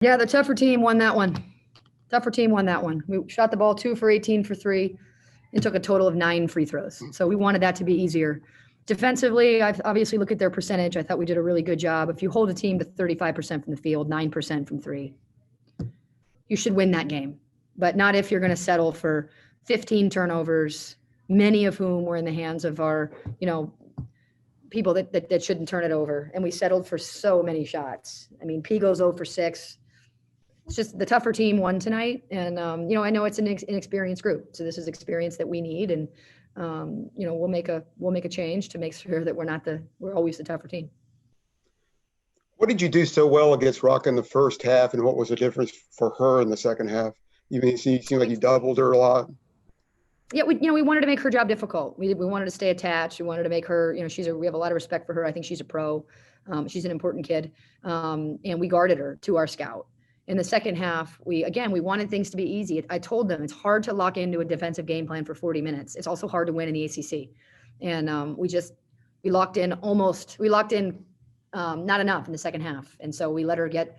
Yeah, the tougher team won that one. Tougher team won that one. We shot the ball 2 for 18 for 3 and took a total of 9 free throws. So we wanted that to be easier. Defensively, I've obviously looked at their percentage. I thought we did a really good job. If you hold a team to 35% from the field, 9% from 3, you should win that game. But not if you're going to settle for 15 turnovers, many of whom were in the hands of our, people that shouldn't turn it over. And we settled for so many shots. I mean, P goes 0 for 6. It's just the tougher team won tonight. And, I know it's an inexperienced group. So this is experience that we need. And, we'll make a change to make sure that we're always the tougher team. What did you do so well against Rock in the first half, and what was the difference for her in the second half? You seem like you doubled her a lot. Yeah, we wanted to make her job difficult. We wanted to stay attached. We wanted to make her, we have a lot of respect for her. I think she's a pro. She's an important kid. And we guarded her to our scout. In the second half, we wanted things to be easy. I told them it's hard to lock into a defensive game plan for 40 minutes. It's also hard to win in the ACC. And we locked in not enough in the second half. And so we let her get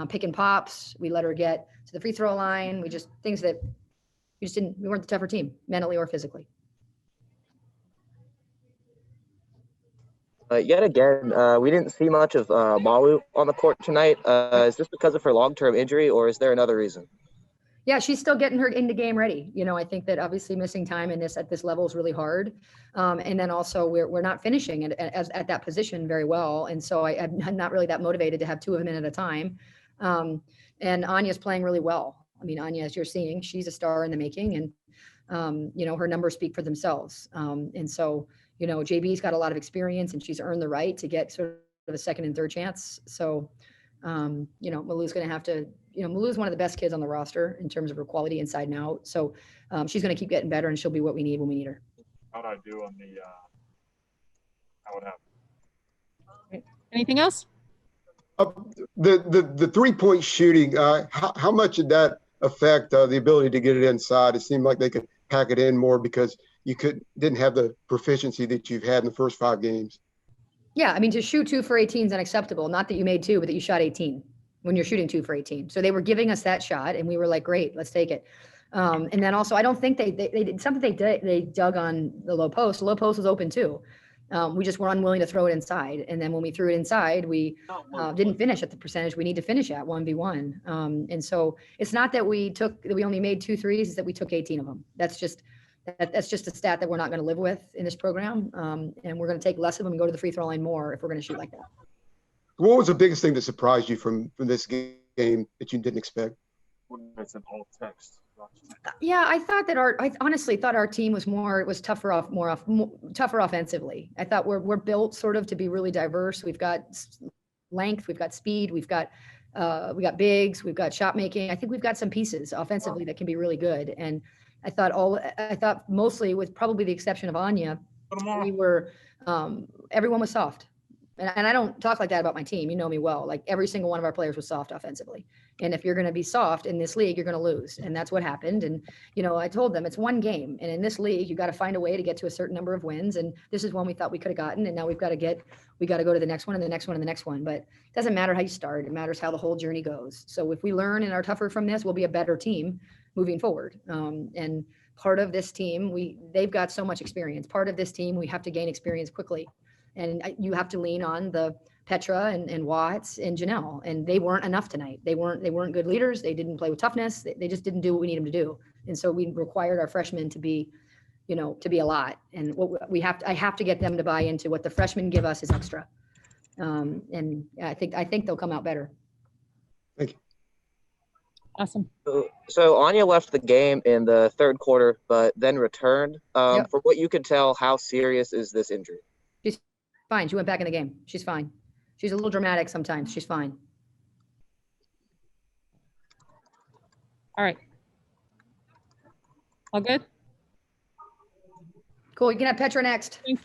pick and pops. We let her get to the free throw line. We weren't the tougher team, mentally or physically. Yet again, we didn't see much of Malu on the court tonight. Is this because of her long-term injury, or is there another reason? Yeah, she's still getting her into game ready. I think that obviously missing time at this level is really hard. And then also we're not finishing at that position very well. And so I'm not really that motivated to have 2 of them in at a time. And Anya's playing really well. I mean, Anya, as you're seeing, she's a star in the making, and her numbers speak for themselves. And so, JB's got a lot of experience, and she's earned the right to get sort of a second and third chance. So, Malu's going to have to, Malu's one of the best kids on the roster in terms of her quality inside and out. So she's going to keep getting better, and she'll be what we need when we need her. How'd I do on how it happened? Anything else? The 3-point shooting, how much did that affect the ability to get it inside? It seemed like they could pack it in more because you didn't have the proficiency that you've had in the first 5 games. Yeah, I mean, to shoot 2 for 18 is unacceptable. Not that you made 2, but that you shot 18 when you're shooting 2 for 18. So they were giving us that shot, and we were like, great, let's take it. And then also, I don't think they did something. They dug on the low post. The low post was open too. We just were unwilling to throw it inside. And then when we threw it inside, we didn't finish at the percentage we need to finish at 1v1. And so it's not that we only made 2 threes, it's that we took 18 of them. That's just a stat that we're not going to live with in this program. And we're going to take less of them and go to the free throw line more if we're going to shoot like that. What was the biggest thing that surprised you from this game that you didn't expect? It's an alt text. Yeah, I honestly thought our team was tougher offensively. I thought we're built sort of to be really diverse. We've got length, we've got speed, we got bigs, we've got shot making. I think we've got some pieces offensively that can be really good. And I thought mostly, with probably the exception of Anya, everyone was soft. And I don't talk like that about my team. You know me well. Like, every single one of our players was soft offensively. And if you're going to be soft in this league, you're going to lose. And that's what happened. And, I told them it's one game. And in this league, you got to find a way to get to a certain number of wins. And this is one we thought we could have gotten. And now we got to go to the next one and the next one and the next one. But it doesn't matter how you start. It matters how the whole journey goes. So if we learn and are tougher from this, we'll be a better team moving forward. And part of this team, they've got so much experience. Part of this team, we have to gain experience quickly. And you have to lean on the Petra and Watts and Janelle, and they weren't enough tonight. They weren't good leaders. They didn't play with toughness. They just didn't do what we need them to do. And so we required our freshmen to be a lot. And I have to get them to buy into what the freshmen give us is extra. And I think they'll come out better. Thank you. Awesome. So Anya left the game in the third quarter, but then returned. Yep. From what you could tell, how serious is this injury? She's fine. She went back in the game. She's fine. She's a little dramatic sometimes. She's fine. All right. All good? Cool. You can have Petra next. Thanks.